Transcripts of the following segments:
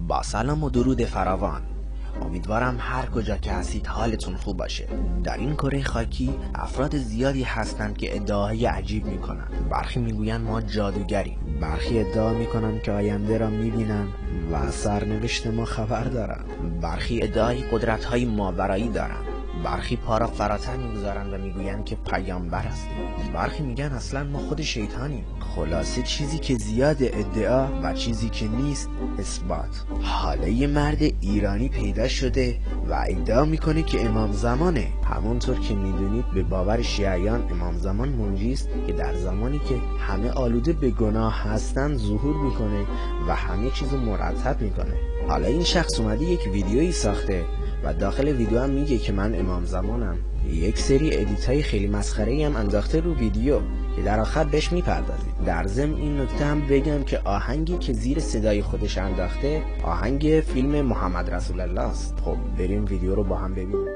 با سلام و درود فراوان، امیدوارم هر کجا که هستید حالتون خوب باشه. در این کره خاکی افراد زیادی هستند که ادعاهای عجیب میکنن. برخی میگوین ما جادوگریم، برخی ادعا میکنن که آینده را میبینن و سرنوشت ما خبر دارن، برخی ادعای قدرت‌های ماورایی دارن، برخی پا را فراتر میگذارن و میگوین که پیامبر هستیم، برخی میگن اصلا ما خود شیطانیم. خلاصه چیزی که زیاد ادعا و چیزی که نیست اثبات. حالا یه مرد ایرانی پیدا شده و ادعا میکنه که امام زمانه. همونطور که میدونید به باور شیعیان امام زمان منجیست که در زمانی که همه آلوده به گناه هستن ظهور میکنه و همه چیزو مرتب میکنه. حالا این شخص اومده یک ویدیویی ساخته و داخل ویدیو هم میگه که من امام زمانم. یک سری ادیتای خیلی مسخره‌ای هم انداخته رو ویدیو که در آخر بهش میپردازید. در ضمن این نکته هم بگم که آهنگی که زیر صدای خودش انداخته آهنگ فیلم محمد رسول الله است. خب بریم ویدیو رو با هم ببینیم.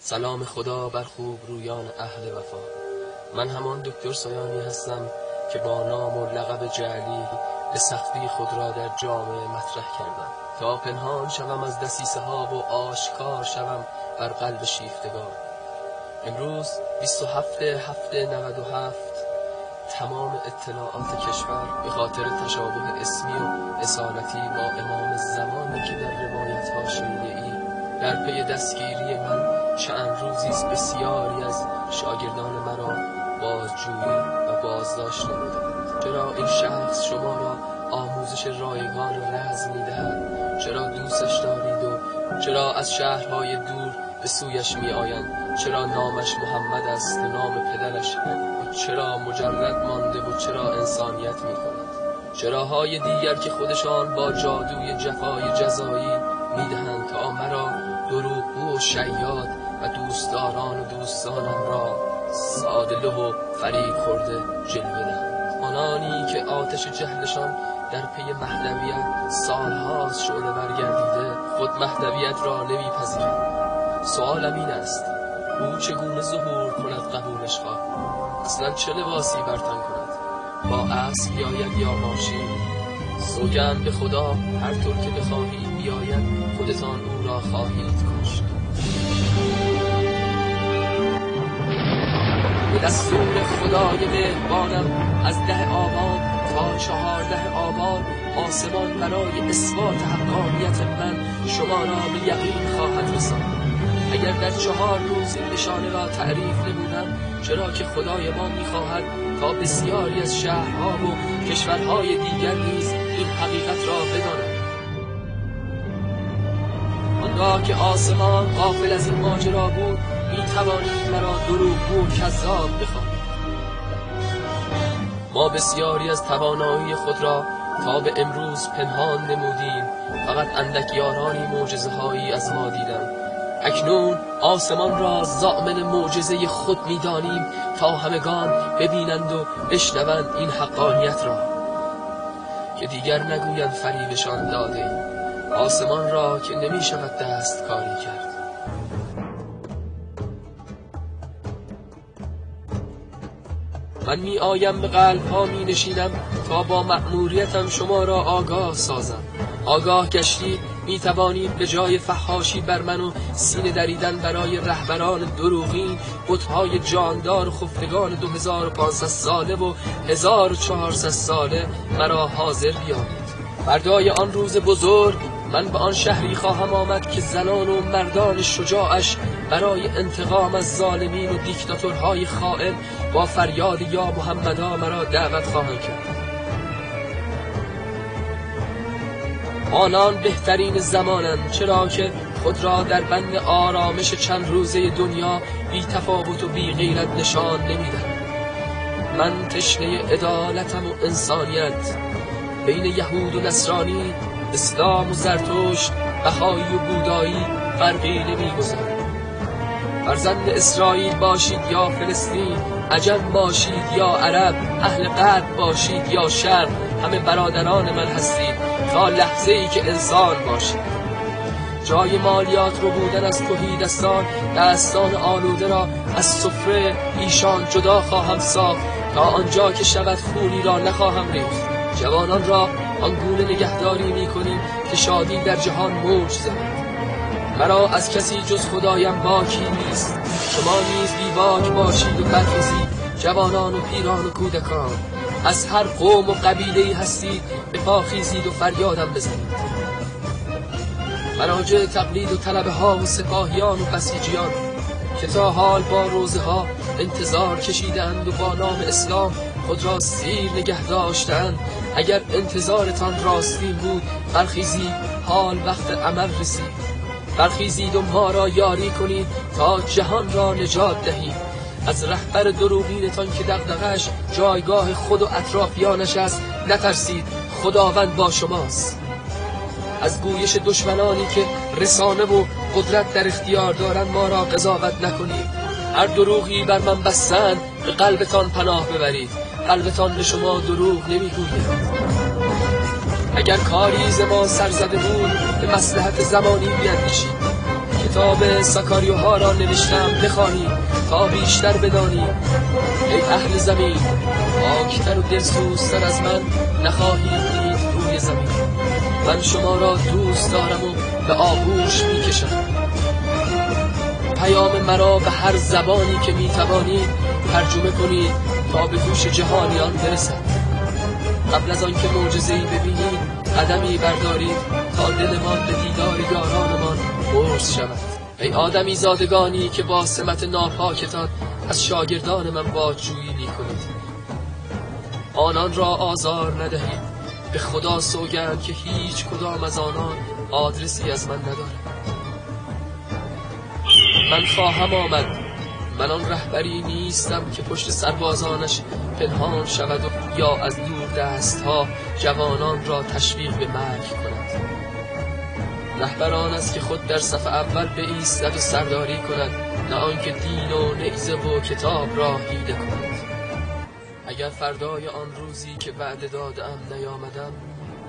سلام خدا بر خوب رویان اهل وفا. من همان دکتر سایانی هستم که با نام و لقب جعلی به سختی خود را در جامعه مطرح کردم تا پنهان شوم از دسیسه ها و آشکار شوم بر قلب شیفتگان. امروز 27/7/97 تمام اطلاعات کشور به خاطر تشابه اسمی و اصالتی با امام زمانی که در روایت ها شنیده‌ای در پی دستگیری من چند روزی است بسیاری از شاگردان مرا بازجویی و بازداشت نمودند. چرا این شخص شما را آموزش رایگان رز می‌دهد؟ چرا دوستش دارید و چرا از شهرهای دور به سویش می‌آیند؟ چرا نامش محمد است که نام پدرش و چرا مجرد مانده و چرا انسانیت می‌کند؟ چراهای دیگر که خودشان با جادوی جفای جزایی می‌دهند تا مرا دروغگو و شیاد و دوستداران و دوستانم را ساده‌لوح و فریب خورده جلوه دهند. آنانی که آتش جهلشان در پی مهدویت سالهاست شعله برگردیده خود مهدویت را نمیپذیرند. سوالم این است او چگونه ظهور کند قبولش خواه؟ اصلا چه لباسی بر تن کند؟ با اسب بیاید یا ماشین؟ سوگند به خدا هر طور که بخواهید بیاید خودتان او را خواهید کشت. به دستور خدای مهربانم از 10 آبان تا 14 آبان آسمان برای اثبات حقانیت من شما را به یقین خواهد رساند. اگر در 4 روز این نشانه را تعریف نمودم چرا که خدای ما می‌خواهد تا بسیاری از شهرها و کشورهای دیگر نیز این حقیقت را بدانند. آنگاه که آسمان غافل از این ماجرا بود می‌توانید مرا دروغگو و کذاب بخوانید. ما بسیاری از توانایی خود را تا به امروز پنهان نمودیم، فقط اندک یارانی معجزه‌هایی از ما دیدند. اکنون آسمان را ضامن معجزه خود می‌دانیم تا همگان ببینند و بشنوند این حقانیت را که دیگر نگویند فریبشان داده‌ایم. آسمان را که نمی‌شود دست کاری کرد. من می آیم به قلب ها می نشینم تا با مأموریتم شما را آگاه سازم. آگاه گشتی می توانید به جای فحاشی بر من و سینه دریدن برای رهبران دروغین بت‌های جاندار و خفتگان 2500 ساله و 1400 ساله مرا حاضر بیابید. فردای آن روز بزرگ من به آن شهری خواهم آمد که زنان و مردان شجاعش برای انتقام از ظالمین و دیکتاتورهای خائن با فریاد یا محمدا مرا دعوت خواهند کرد. آنان بهترین زمانند چرا که خود را در بند آرامش چند روزه دنیا بی تفاوت و بی غیرت نشان نمیدهند. من تشنه عدالتم و انسانیت. بین یهود و نصرانی، اسلام و زرتشت، بهایی و بودایی فرقی نمی‌گذارد. فرزند اسرائیل باشید یا فلسطین، عجم باشید یا عرب، اهل غرب باشید یا شرق، همه برادران من هستید تا لحظه‌ای که انسان باشید. جای مالیات رو بودن از تهیدستان دستان آلوده را از سفره ایشان جدا خواهم ساخت تا آنجا که شود خونی را نخواهم ریخت. جوانان را آنگونه نگهداری می‌کنیم که شادی در جهان موج زند. مرا از کسی جز خدایم باکی نیست. شما نیز بی باک باشید و برخیزید، جوانان و پیران و کودکان. از هر قوم و قبیله‌ای هستید، به پا خیزید و فریادم بزنید. مراجع تقلید و طلبه ها و سپاهیان و بسیجیان که تا حال با روزه ها انتظار کشیدند و با نام اسلام خود را سیر نگه داشتند، اگر انتظارتان راستین بود برخیزید، حال وقت عمل رسید. برخیزید و ما را یاری کنید تا جهان را نجات دهید. از رهبر دروغینتان که دغدغه‌اش جایگاه خود و اطرافیانش است نترسید، خداوند با شماست. از گویش دشمنانی که رسانه و قدرت در اختیار دارند ما را قضاوت نکنید. هر دروغی بر من بستند به قلبتان پناه ببرید، قلبتان به شما دروغ نمیگوید. اگر کاری ز ما سر زده بود به مصلحت زمانی بیندیشید. کتاب سکاریوها را نوشتم بخوانید تا بیشتر بدانید. ای اهل زمین، پاکتر و دلسوزتر از من نخواهید دید روی زمین. من شما را دوست دارم و به آغوش میکشم. پیام مرا به هر زبانی که میتوانید ترجمه کنید تا به گوش جهانیان برسد. قبل از آنکه معجزه‌ای ببینید قدمی بردارید تا دلمان به دیدار یارانمان قرص شود. ای آدمی زادگانی که با سمت ناپاکتان از شاگردان من بازجویی میکنید، آنان را آزار ندهید. به خدا سوگند که هیچ کدام از آنان آدرسی از من ندارد. من خواهم آمد. من آن رهبری نیستم که پشت سربازانش پنهان شود و یا از دور دستها جوانان را تشویق به مرگ کند. رهبران است که خود در صف اول بایستد و سرداری کند، نه آنکه دین و نیزه و کتاب را حیله کند. اگر فردای آن روزی که وعده دادم نیامدم،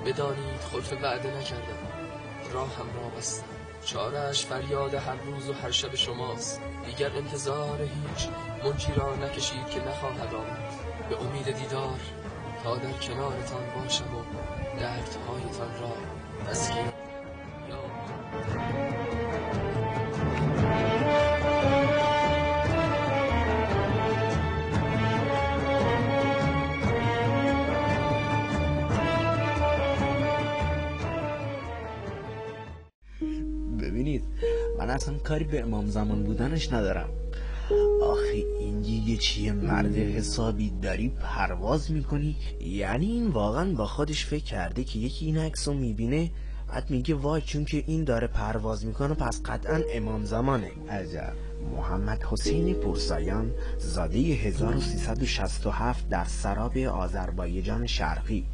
بدانید خلف وعده نکردم، راهم را بستم. چاره‌اش فریاد هر روز و هر شب شماست. دیگر انتظار هیچ منجی را نکشید که نخواهد آمد. به امید دیدار تا در کنارتان باشم و دردهایتان را تسکین. ببینید، من اصلا کاری به امام زمان بودنش ندارم. آخه این دیگه چیه؟ مرد حسابی داری پرواز میکنی؟ یعنی این واقعا با خودش فکر کرده که یکی این عکسو میبینه بعد میگه وای چون که این داره پرواز میکنه پس قطعا امام زمانه. عجب. محمد حسین پورسایان، زاده 1367 در سراب آذربایجان شرقی،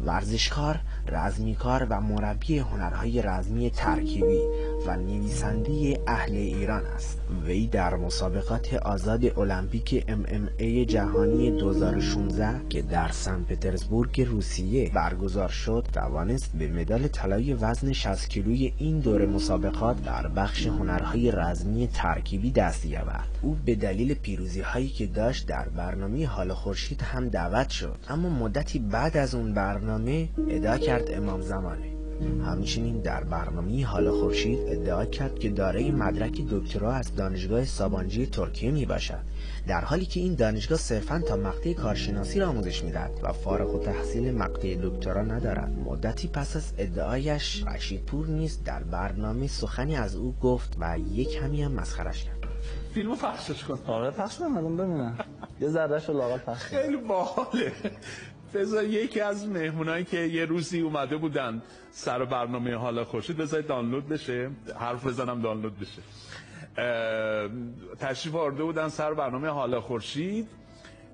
ورزشکار، رزمیکار و مربی هنرهای رزمی ترکیبی و نویسنده اهل ایران است. وی در مسابقات آزاد المپیک MMA جهانی 2016 که در سن پترزبورگ روسیه برگزار شد توانست به مدال طلای وزن 60 کیلویی این دور مسابقات در بخش هنرهای رزمی ترکیبی دست یابد. او به دلیل پیروزی هایی که داشت در برنامه حال خورشید هم دعوت شد، اما مدتی بعد از اون برنامه ادعا کرد امام زمانه. همچنین در برنامه حال خورشید ادعا کرد که دارای مدرک دکترا از دانشگاه سابانجی ترکیه می باشد، در حالی که این دانشگاه صرفاً تا مقطع کارشناسی را آموزش می‌دهد و فارغ التحصیل مقطع دکترا ندارد. مدتی پس از ادعایش رشیدپور نیز در برنامه سخنی از او گفت و یک کمی هم مسخرش کرد. فیلمو پخشش کن. آره پخش کنم ببینم. یه ذرهش رو لاغر پخش. خیلی باحاله. بذار یکی از مهمونایی که یه روزی اومده بودن سر برنامه حال خورشید بذار دانلود بشه، حرف بزنم دانلود بشه. تشریف آورده بودن سر برنامه حال خورشید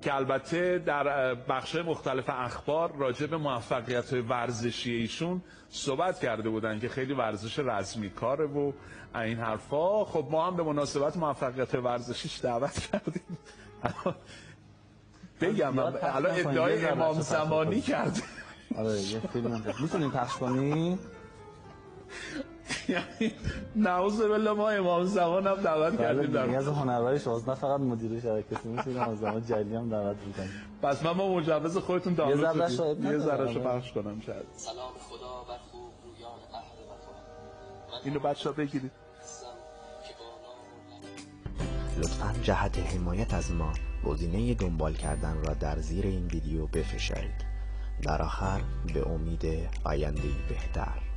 که البته در بخش‌های مختلف اخبار راجع به موفقیت‌های ورزشی ایشون صحبت کرده بودن که خیلی ورزش رزمی کاره و این حرفا. خب ما هم به مناسبت موفقیت ورزشیش دعوت کردیم. بگم الان ادعای امام زمانی کرده. آره یه فیلم هم میتونیم پخش کنیم. یعنی نعوذ بالله ما امام زمان هم دعوت کردیم در از هنرهای شماست، نه فقط مدیر شرکتی، میتونید از زمان جلی هم دعوت بکنید. پس من با مجوز خودتون دانلود یه ذرهشو پخش کنم شاید. سلام خدا بر خوب رویان اهل وطن. اینو بچه‌ها بگیرید. لطفاً جهت حمایت از ما گزینه دنبال کردن را در زیر این ویدیو بفشارید. در آخر به امید آینده‌ای بهتر.